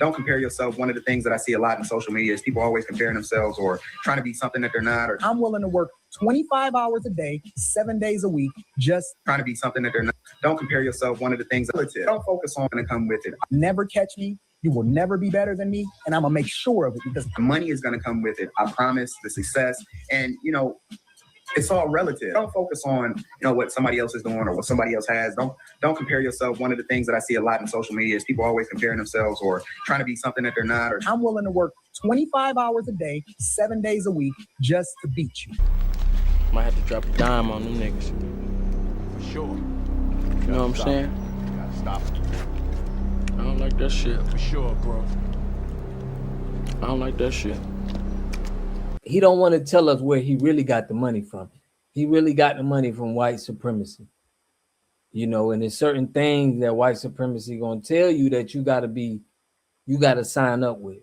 don't compare yourself. One of the things that I see a lot in social media is people always comparing themselves or trying to be something that they're not. Or I'm willing to work 25 hours a day, 7 days a week, just trying to be something that they're not. Don't compare yourself. One of the things that don't focus on and come with it. never catch me. You will never be better than me, and I'm gonna make sure of it because The money is going to come with it. I promise. The success, and it's all relative. Don't focus on what somebody else is doing or what somebody else has. Don't compare yourself. One of the things that I see a lot in social media is people always comparing themselves or trying to be something that they're not. Or I'm willing to work 25 hours a day, 7 days a week, just to beat you. Might have to drop a dime on them niggas. For sure. You know what I'm saying? You gotta stop it. I don't like that shit. For sure, bro. I don't like that shit. He don't want to tell us where he really got the money from. He really got the money from white supremacy. And there's certain things that white supremacy gonna tell you that you gotta sign up with.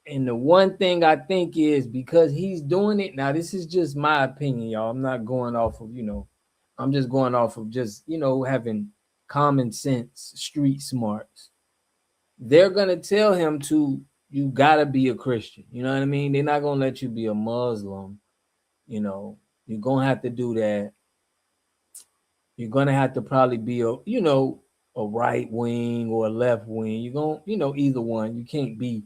And the one thing I think is because he's doing it, now this is just my opinion, y'all. I'm not going off of, I'm just going off of just, having common sense, street smarts. They're gonna tell him you gotta be a Christian. You know what I mean? They're not gonna let you be a Muslim. You're gonna have to do that. You're gonna have to probably be a right wing or a left wing. You're gonna, either one. You can't be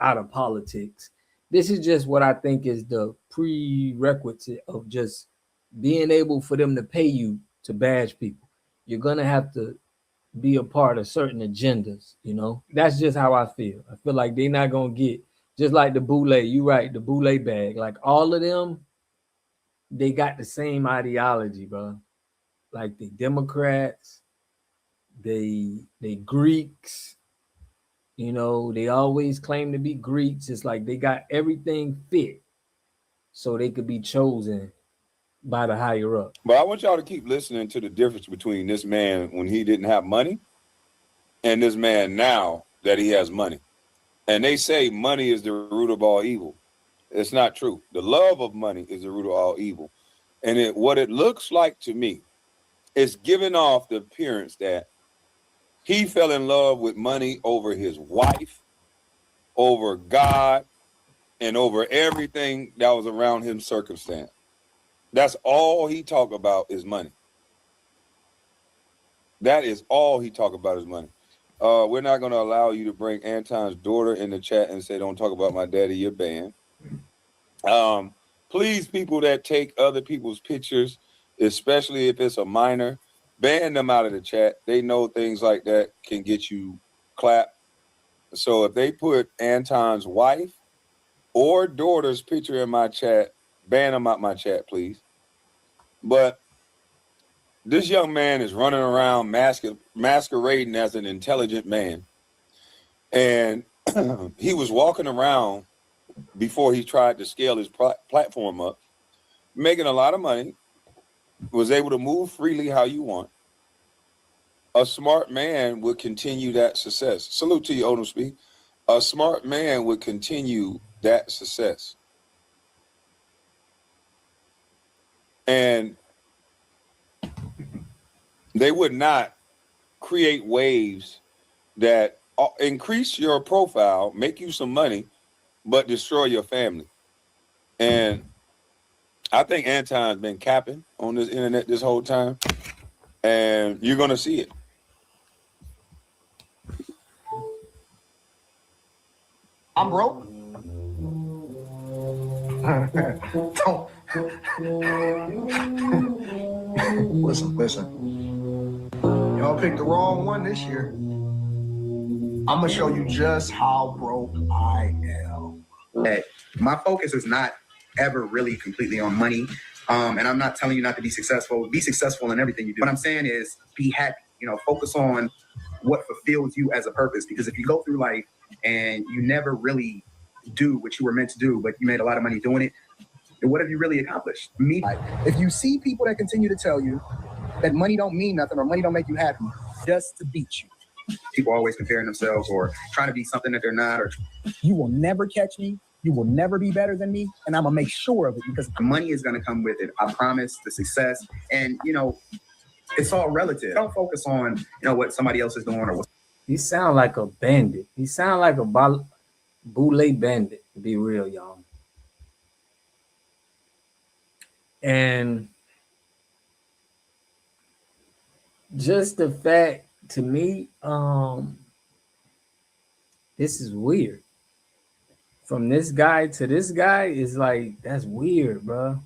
out of politics. This is just what I think is the prerequisite of just being able for them to pay you to badge people. You're gonna have to be a part of certain agendas, That's just how I feel. I feel like they're not gonna get, just like the boule, you right, the boule bag. Like all of them, they got the same ideology, bro. Like the Democrats, they Greeks, they always claim to be Greeks. It's like they got everything fit so they could be chosen by the higher up. But I want y'all to keep listening to the difference between this man when he didn't have money and this man now that he has money. And they say money is the root of all evil. It's not true. The love of money is the root of all evil. And what it looks like to me is giving off the appearance that he fell in love with money over his wife, over God, and over everything that was around him circumstance. That's all he talk about is money. That is all he talk about is money. We're not going to allow you to bring Anton's daughter in the chat and say, don't talk about my daddy, you're banned. Please, people that take other people's pictures, especially if it's a minor, ban them out of the chat. They know things like that can get you clapped. So if they put Anton's wife or daughter's picture in my chat, ban them out my chat, please. But this young man is running around masquerading as an intelligent man. And he was walking around before he tried to scale his platform up, making a lot of money, was able to move freely how you want. A smart man would continue that success. Salute to you, Odom Speak. A smart man would continue that success. And they would not create waves that increase your profile, make you some money, but destroy your family. And I think Anton's been capping on this internet this whole time, and you're going to see it. I'm broke. Listen. Y'all picked the wrong one this year. I'm going to show you just how broke I am. Hey, my focus is not ever really completely on money. And I'm not telling you not to be successful. Be successful in everything you do. What I'm saying is be happy. Focus on what fulfills you as a purpose. Because if you go through life and you never really do what you were meant to do, but you made a lot of money doing it, then what have you really accomplished? If you see people that continue to tell you that money don't mean nothing or money don't make you happy, just to beat you. People always comparing themselves or trying to be something that they're not. Or you will never catch me. You will never be better than me. And I'm going to make sure of it because the money is going to come with it. I promise. The success. And, it's all relative. Don't focus on, what somebody else is doing or what. He sound like a bandit. He sound like a boule bandit, to be real, y'all. And just the fact, to me, this is weird. From this guy to this guy is like, that's weird, bro.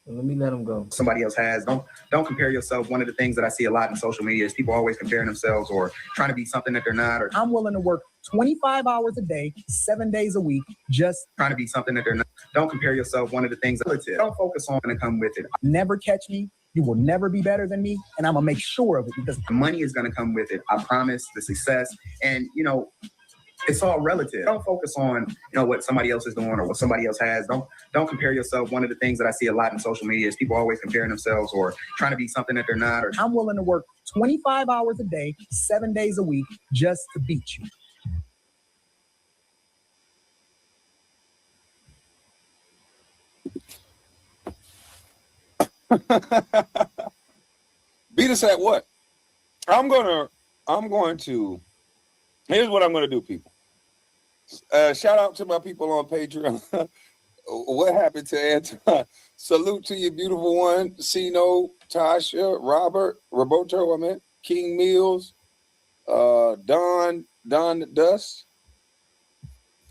Let me let him go. Somebody else has. Don't compare yourself. One of the things that I see a lot in social media is people always comparing themselves or trying to be something that they're not, or I'm willing to work 25 hours a day, 7 days a week, just trying to be something that they're not. Don't compare yourself. One of the things that don't focus on and come with it. never catch me. You will never be better than me. And I'm going to make sure of it because The money is going to come with it. I promise. The success, and it's all relative. Don't focus on what somebody else is doing or what somebody else has. Don't compare yourself. One of the things that I see a lot in social media is people always comparing themselves or trying to be something that they're not, or I'm willing to work 25 hours a day, 7 days a week, just to beat you. Beat us at what? I'm going to, here's what I'm going to do, people. Shout out to my people on Patreon. What happened to Anton? Salute to you, beautiful one. Sino, Tasha, Robert, Roberto, King Mills, Don Dust.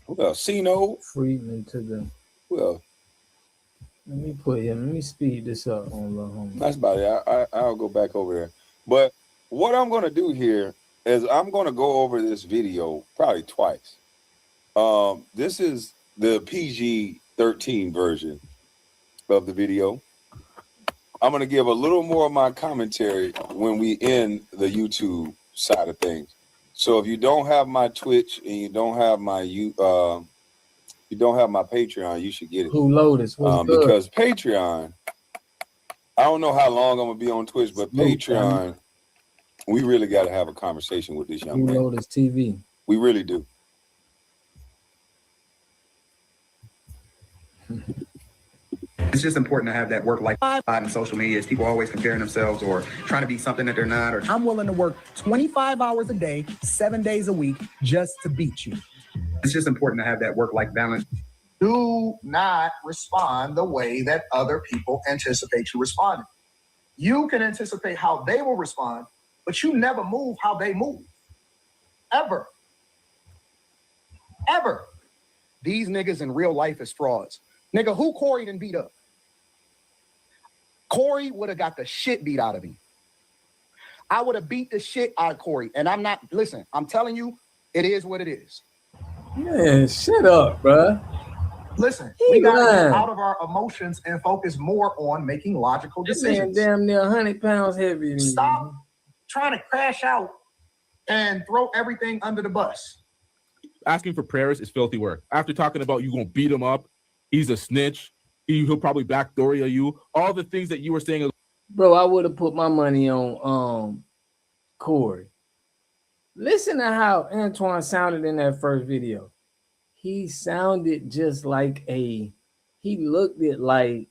Who else? Sino. Friedman to the. Who else? Let me speed this up on the home. That's about it. I'll go back over there. But what I'm going to do here is I'm going to go over this video probably twice. This is the PG-13 version of the video. I'm going to give a little more of my commentary when we end the YouTube side of things. So if you don't have my Twitch and you don't have my Patreon, you should get it. Who Lotus? What's good? Because Patreon, I don't know how long I'm gonna be on Twitch, but Patreon, we really got to have a conversation with this young Who man. Lotus TV. We really do. it's just important to have that work-life balance in social media. Is people always comparing themselves or trying to be something that they're not, or I'm willing to work 25 hours a day, 7 days a week, just to beat you. it's just important to have that work-life balance. Do not respond the way that other people anticipate you responding. You can anticipate how they will respond, but you never move how they move. Ever. Ever. These niggas in real life is frauds. Nigga, who Corey done beat up? Corey would have got the shit beat out of me. I would have beat the shit out of Corey. And I'm not, listen, I'm telling you, it is what it is. Man, shut up, bruh. Listen, He we got to lying. get out of our emotions and focus more on making logical This man decisions. damn near 100 pounds heavier than Stop trying to crash out and throw everything under the bus. Asking for prayers is filthy work. After talking about you gonna beat him up, he's a snitch. He'll probably backdoor you. All the things that you were saying. Bro, I would have put my money on Corey. Listen to how Antoine sounded in that first video. He sounded just like he looked it like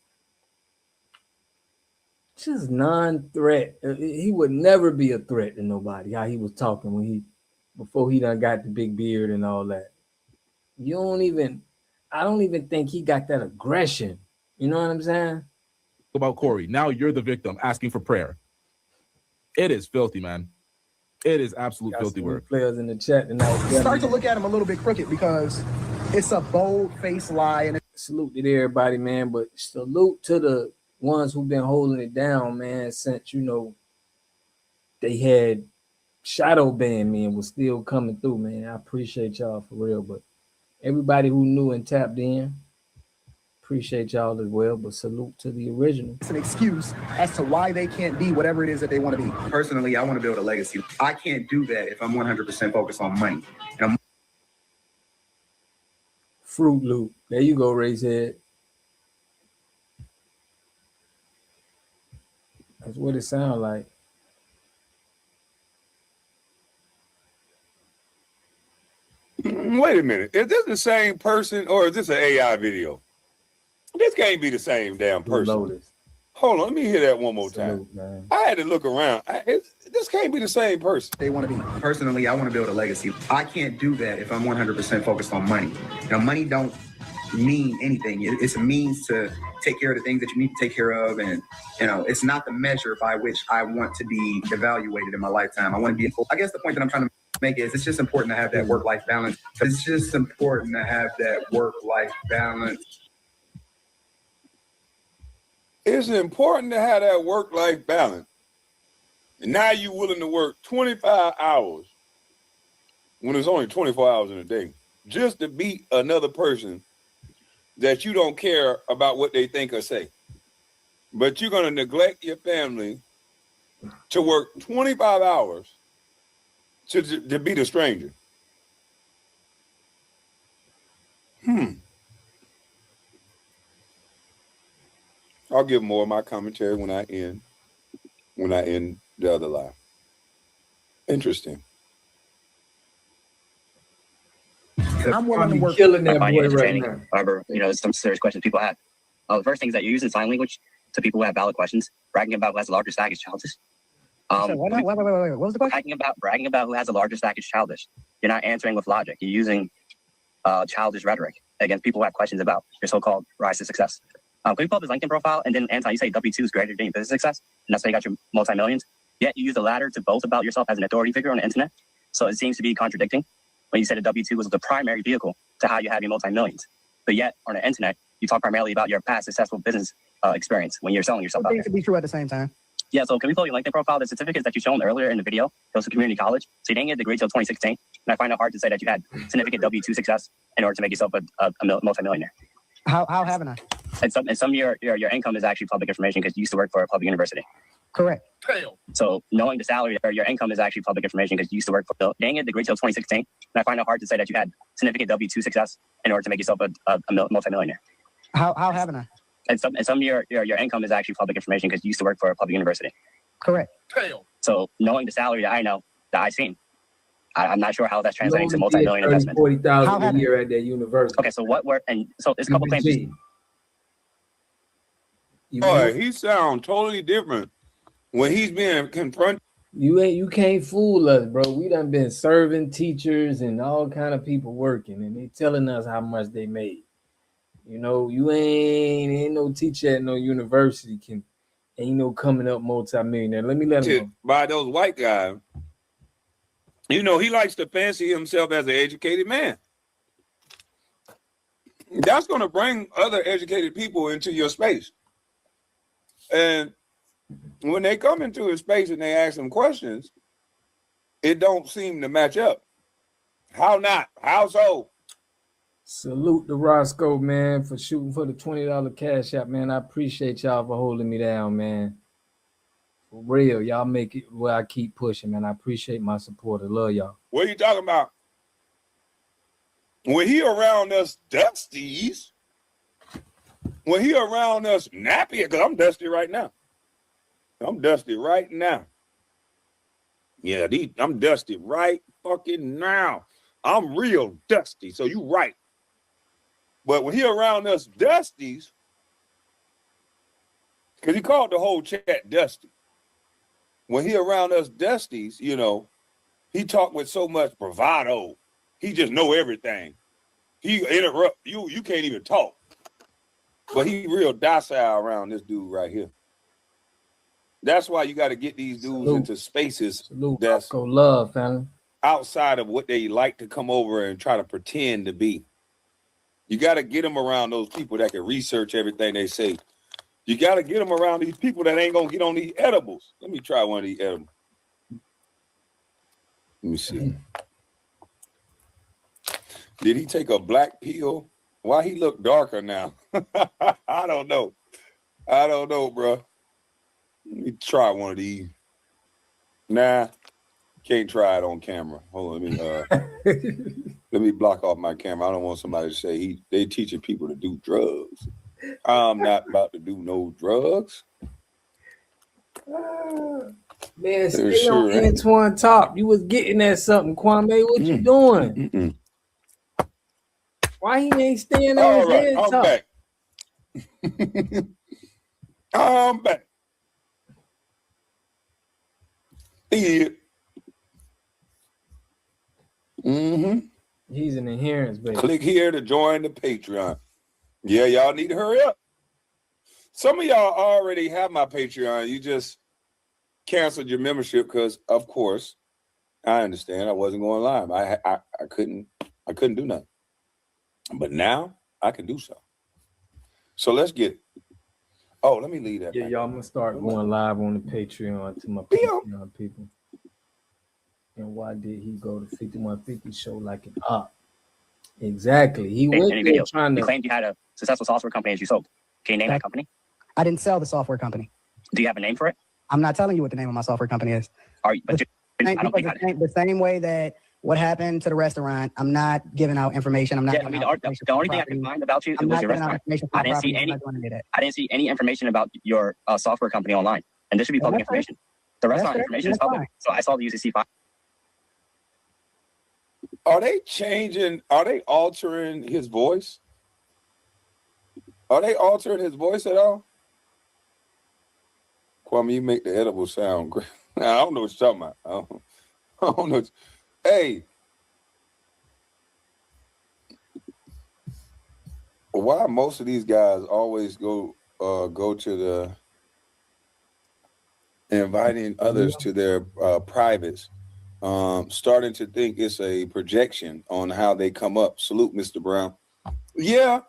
just non-threat. He would never be a threat to nobody. How he was talking before he done got the big beard and all that. I don't even think he got that aggression. You know what I'm saying? About Corey. Now you're the victim asking for prayer. It is filthy, man. It is absolute Got filthy some work. players in the chat tonight. Start to look at him a little bit crooked because it's a bold-faced lie. And Salute to everybody, man. But salute to the ones who've been holding it down, man, since, they had shadow banned me and was still coming through, man. I appreciate y'all for real. But everybody who knew and tapped in, appreciate y'all as well. But salute to the original. it's an excuse as to why they can't be whatever it is that they want to be. Personally, I want to build a legacy. I can't do that if I'm 100% focused on money. And I'm Fruit Loop. There you go, raise head. That's what it sounds like. Wait a minute. Is this the same person or is this an AI video? This can't be the same damn Who person. Lotus. Hold on, let me hear that one more time. Salute, man. I had to look around. This can't be the same person. They want to be. Personally, I want to build a legacy. I can't do that if I'm 100% focused on money. You know, money don't mean anything. It's a means to take care of the things that you need to take care of, and you know, it's not the measure by which I want to be evaluated in my lifetime. I want to be. I guess the point that I'm trying to make is it's just important to have that work-life balance. It's just important to have that work-life balance. It's important to have that work-life balance. And now you're willing to work 25 hours when there's only 24 hours in a day just to beat another person that you don't care about what they think or say. But you're going to neglect your family to work 25 hours to beat a stranger. I'll give more of my commentary when I end the other live. Interesting. I'm willing to work. Killing I that find boy it right entertaining. now. However, some serious questions people have. The first thing is that you're using sign language to people who have valid questions, bragging about who has the largest stack is childish. Wait. What was the question? Bragging about who has the largest stack is childish. You're not answering with logic. You're using childish rhetoric against people who have questions about your so-called rise to success. Can you pull up his LinkedIn profile? And then, Anton, you say W2 is greater than your business success, and that's how you got your multi-millions. Yet you use the latter to boast about yourself as an authority figure on the internet. So it seems to be contradicting when you said a W2 was the primary vehicle to how you have your multi-millions. But yet on the internet, you talk primarily about your past successful business experience when you're selling yourself out there. Things to be true at the same time. Yeah, so can we pull your LinkedIn profile? The certificates that you shown earlier in the video, those are community college. So you didn't get a degree till 2016. And I find it hard to say that you had significant W2 success in order to make yourself a multi-millionaire. How haven't I? And some of your income is actually public information because you used to work for a public university. Correct. So knowing the salary or your income is actually public information because you used to work for dang it, degree till 2016. And I find it hard to say that you had significant W2 success in order to make yourself a multi-millionaire. How haven't I? And some of your income is actually public information because you used to work for a public university. Correct. So knowing the salary that I know, that I've seen, I'm not sure how that's translating to multi-million investment. 40,000 a year at that university. Okay, so what were, and so there's a couple claims. Boy, he sounds totally different when he's being confronted. You can't fool us, bro. We done been serving teachers and all kind of people working, and they telling us how much they made. You know, you ain't no teacher at no university ain't no coming up multi-millionaire. Let me let him know. By those white guys. You know, he likes to fancy himself as an educated man. That's going to bring other educated people into your space. And when they come into his space and they ask him questions, it don't seem to match up. How not? How so? Salute to Roscoe, man, for shooting for the $20 cash app, man. I appreciate y'all for holding me down, man. For real, y'all make it where I keep pushing, man. I appreciate my support. I love y'all. What are you talking about? When he around us dusties, when he around us nappy, because I'm dusty right now. I'm dusty right now. Yeah, I'm dusty right fucking now. I'm real dusty, so you right. But when he around us dusties, because he called the whole chat dusty. When he around us dusties, you know, he talk with so much bravado. He just know everything. He interrupt you. You can't even talk. But he real docile around this dude right here. That's why you got to get these dudes into spaces that's love, family, outside of what they like to come over and try to pretend to be. You got to get them around those people that can research everything they say. You got to get them around these people that ain't going to get on these edibles. Let me try one of these edibles. Let me see. Did he take a black pill? Why he look darker now? I don't know. I don't know, bro. Let me try one of these. Nah, can't try it on camera. Hold on, let me block off my camera. I don't want somebody to say they teaching people to do drugs. I'm not about to do no drugs. Man, stay on Antoine Top. You was getting at something, Kwame. What you doing? Why he ain't staying on his head top? Back. I'm back. Yeah. He's an adherence, baby. Click here to join the Patreon. Yeah, y'all need to hurry up. Some of y'all already have my Patreon. You just canceled your membership because, of course, I understand I wasn't going live. I couldn't do nothing. But now I can do so. So let's get it. Oh, let me leave that. Yeah, back. y'all gonna start going live on the Patreon to my Patreon people. And why did he go to 5150 show like an op? Exactly. He went Any there videos. trying You to. claimed you had a successful software company as you sold. Can you name that company? I didn't sell the software company. Do you have a name for it? I'm not telling you what the name of my software company is. Are you, but I don't think The same way that what happened to the restaurant, I'm not giving out information. I'm not. Yeah, I mean, the only thing I could find about you I'm was not your giving out restaurant. information. I didn't see any. I didn't see any information about your software company online, and this should be public information. The restaurant information is public, so I saw the UCC file. Are they changing? Are they altering his voice? Are they altering his voice at all? Kwame, you make the edible sound great. I don't know what you're talking about. I don't know. Hey, why most of these guys always go to the inviting others to their privates, starting to think it's a projection on how they come up. Salute, Mr. Brown. Yeah.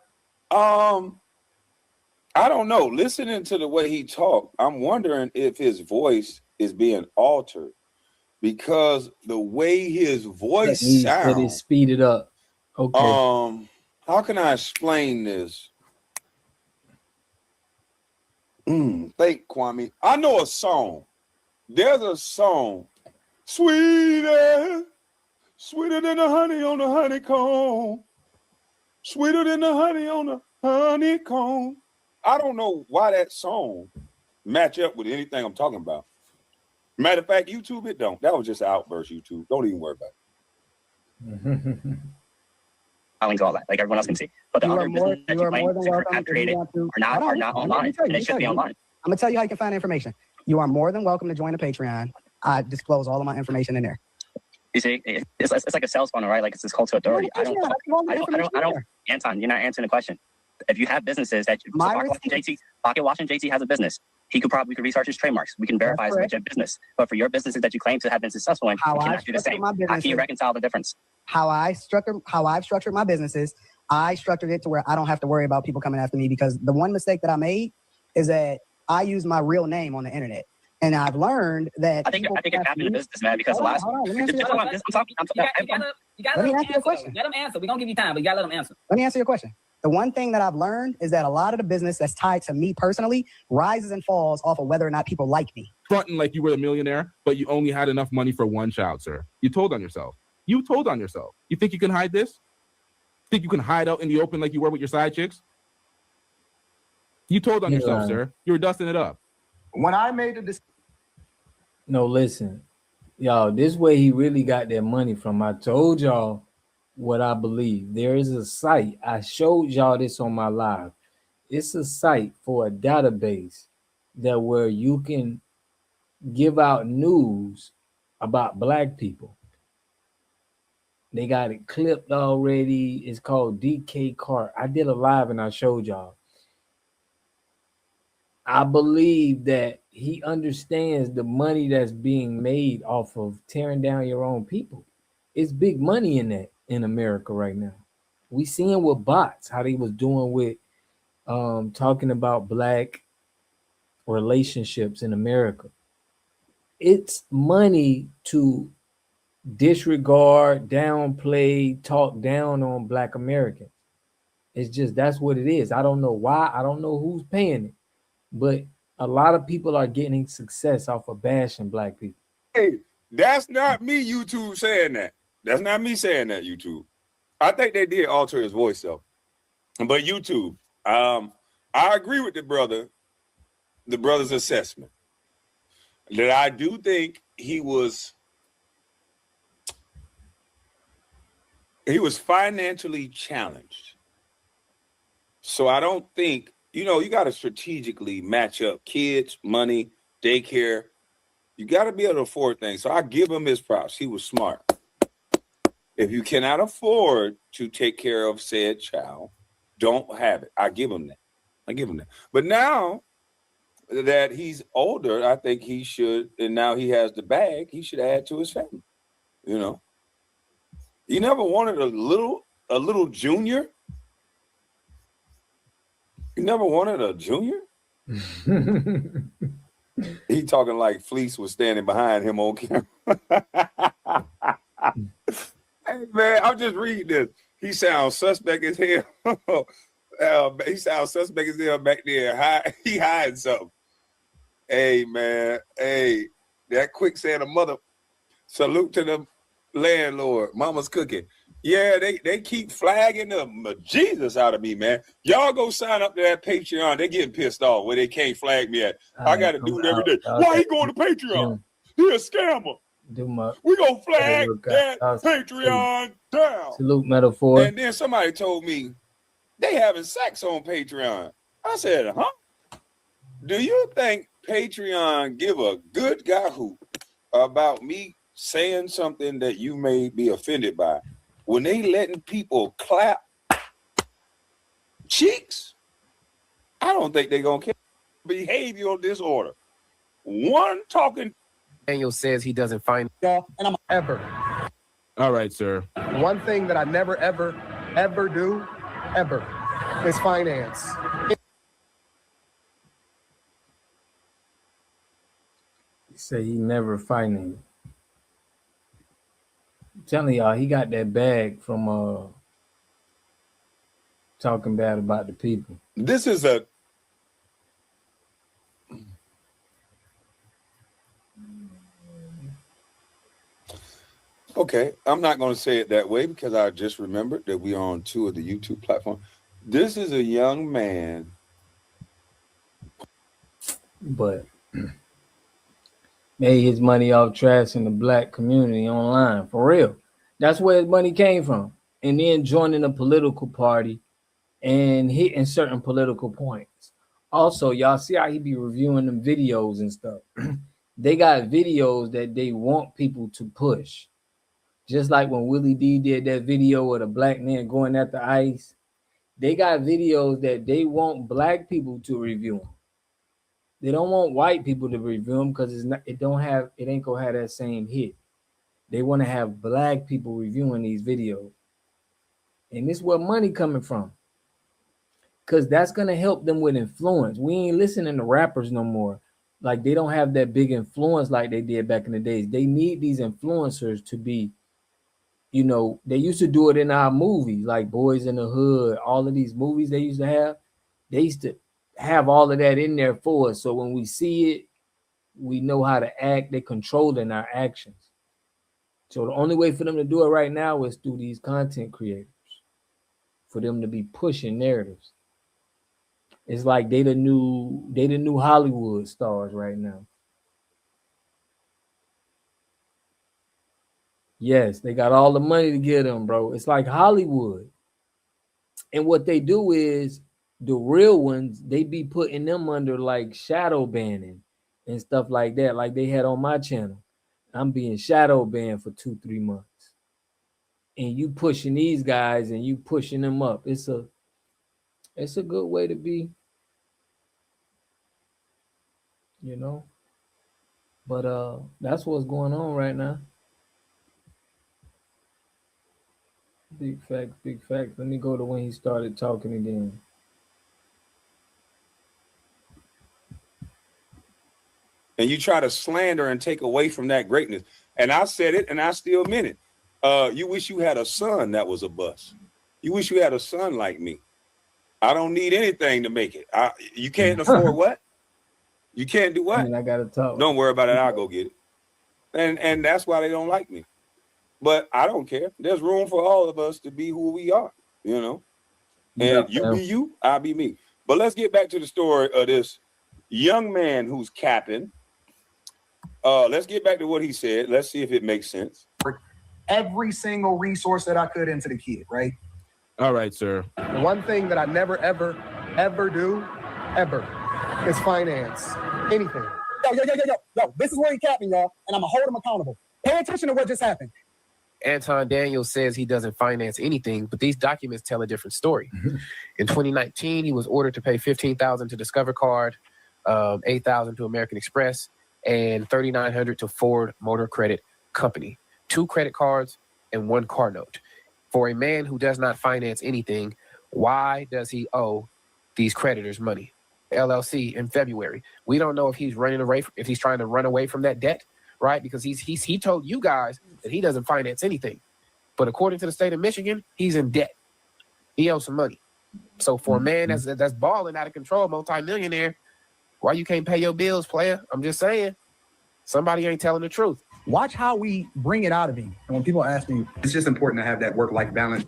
I don't know. Listening to the way he talked, I'm wondering if his voice is being altered because the way his voice sounds. Let it speed it up. Okay. How can I explain this? Think, Kwame. I know a song. There's a song. Sweeter, sweeter than the honey on the honeycomb. Sweeter than the honey on the honeycomb. I don't know why that song match up with anything I'm talking about. Matter of fact, YouTube, it don't. That was just an outburst, YouTube. Don't even worry about it. Filings, all that, like everyone else can see. But the other businesses that you claim to have created are not online, and it should be online. I'm gonna tell you how you can find information. You are more than welcome to join the Patreon. I disclose all of my information in there. You see, it's like a sales funnel, right? Like it's this cult to authority. I don't. Anton, you're not answering the question. If you have businesses that Pocket Watch and JT has a business, we could research his trademarks. We can verify his legit business. But for your businesses that you claim to have been successful in, you cannot do the same. How can you reconcile the difference? How I've structured my businesses, I structured it to where I don't have to worry about people coming after me, because the one mistake that I made is that I use my real name on the internet. And I've learned that I think it happened in business, man, because the last one. You gotta let me answer your question. Let them answer. We're gonna give you time, but you gotta let them answer. Let me answer your question. The one thing that I've learned is that a lot of the business that's tied to me personally rises and falls off of whether or not people like me. Fronting like you were a millionaire, but you only had enough money for one child, sir. You told on yourself. You told on yourself. You think you can hide this? Think you can hide out in the open like you were with your side chicks? You told on yourself, sir. You were dusting it up. When I made the decision. No, listen. Y'all, this way he really got their money from. I told y'all what I believe. There is a site. I showed y'all this on my live. It's a site for a database that where you can give out news about black people. They got it clipped already. It's called DK Cart. I did a live and I showed y'all. I believe that he understands the money that's being made off of tearing down your own people. It's big money in that in America right now. We seeing with bots how they was doing with talking about black relationships in America. It's money to disregard, downplay, talk down on black Americans. It's just that's what it is. I don't know why. I don't know who's paying it, but a lot of people are getting success off of bashing black people. Hey, that's not me, YouTube, saying that. That's not me saying that, YouTube. I think they did alter his voice, though. But YouTube, I agree with the brother's assessment. That I do think he was financially challenged. So I don't think you know, you got to strategically match up kids, money, daycare. You got to be able to afford things. So I give him his props. He was smart. If you cannot afford to take care of said child, don't have it. I give him that. But now that he's older, I think he should, and now he has the bag, he should add to his family. You know, you never wanted a little junior. You never wanted a junior. He talking like Fleece was standing behind him on camera. Hey man, I'm just reading this. He sounds suspect as hell. He sounds suspect as hell back there. He hiding something. Hey man, hey, that quicksand of mother. Salute to the landlord. Mama's cooking. Yeah, they keep flagging the Jesus out of me, man. Y'all go sign up to that Patreon. They getting pissed off where they can't flag me at. I got to do it every day. Why he going to Patreon? He a scammer. We gonna flag that Patreon down. Salute metaphor. And then somebody told me they having sex on Patreon. I said, huh? Do you think Patreon give a good hoot about me saying something that you may be offended by when they letting people clap cheeks? I don't think they're gonna care. Behavioral disorder. One talking. Daniel says he doesn't find y'all, and I'm ever. All right, sir. One thing that I never, ever do, ever, is finance. He said he never financed. I'm telling y'all, he got that bag from talking bad about the people. This is a okay. I'm not going to say it that way because I just remembered that we are on 2 of the YouTube platforms. This is a young man, but made his money off trash in the black community online. For real. That's where his money came from. And then joining a political party and hitting certain political points. Also, y'all see how he be reviewing them videos and stuff. They got videos that they want people to push. Just like when Willie D did that video of the black man going at the ICE. They got videos that they want black people to review them. They don't want white people to review them because it ain't gonna have that same hit. They want to have black people reviewing these videos. And this is where money coming from. Because that's gonna help them with influence. We ain't listening to rappers no more. Like they don't have that big influence like they did back in the days. They need these influencers to be, you know, they used to do it in our movies, like Boys in the Hood, all of these movies they used to have. They used to have all of that in there for us. So when we see it, we know how to act. They're controlling our actions. So the only way for them to do it right now is through these content creators, for them to be pushing narratives. It's like they the new Hollywood stars right now. Yes, they got all the money to get them, bro. It's like Hollywood. And what they do is the real ones, they be putting them under like shadow banning and stuff like that, like they had on my channel. I'm being shadow banned for 2-3 months. And you pushing these guys and you pushing them up. It's a good way to be, you know. But that's what's going on right now. Big facts, big facts. Let me go to when he started talking again. and you try to slander and take away from that greatness. And I said it, and I still meant it. You wish you had a son that was a bust. You wish you had a son like me. I don't need anything to make it. You can't afford what? You can't do what? I mean, I gotta talk. Don't worry about it. I'll go get it. And that's why they don't like me. But I don't care. There's room for all of us to be who we are, you know. And you be you, I'll be me. But let's get back to the story of this young man who's capping. Let's get back to what he said. Let's see if it makes sense. Every single resource that I could into the kid, right? All right, sir. One thing that I never, ever do, ever is finance anything. Yo, this is where he capping, y'all, and I'm gonna hold him accountable. Pay attention to what just happened. Anton Daniels says he doesn't finance anything, but these documents tell a different story. In 2019, he was ordered to pay $15,000 to Discover Card, $8,000 to American Express, and $3,900 to Ford Motor Credit Company. 2 credit cards and 1 car note. For a man who does not finance anything, why does he owe these creditors money? LLC in February. We don't know if he's if he's trying to run away from that debt, right? Because he told you guys that he doesn't finance anything. But according to the state of Michigan, he's in debt. He owes some money. So for a man that's balling out of control, multimillionaire, why you can't pay your bills, player? I'm just saying. Somebody ain't telling the truth. Watch how we bring it out of him. And when people ask me, It's just important to have that work-life balance.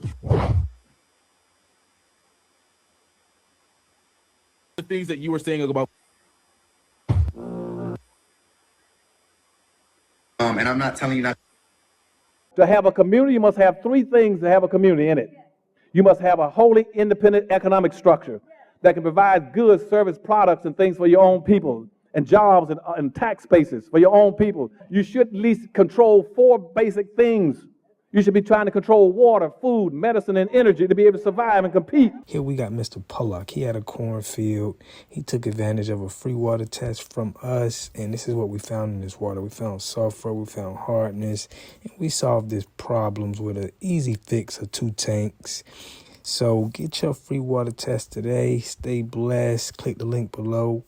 The things that you were saying about And I'm not telling you not. To have a community, you must have 3 things to have a community in it. You must have a wholly independent economic structure that can provide goods, service, products, and things for your own people, and jobs and tax bases for your own people. You should at least control 4 basic things. You should be trying to control water, food, medicine, and energy to be able to survive and compete. Here we got Mr. Pollock. He had a cornfield. He took advantage of a free water test from us, and this is what we found in this water. We found sulfur, we found hardness, and we solved these problems with an easy fix of 2 tanks. So get your free water test today. Stay blessed. Click the link below.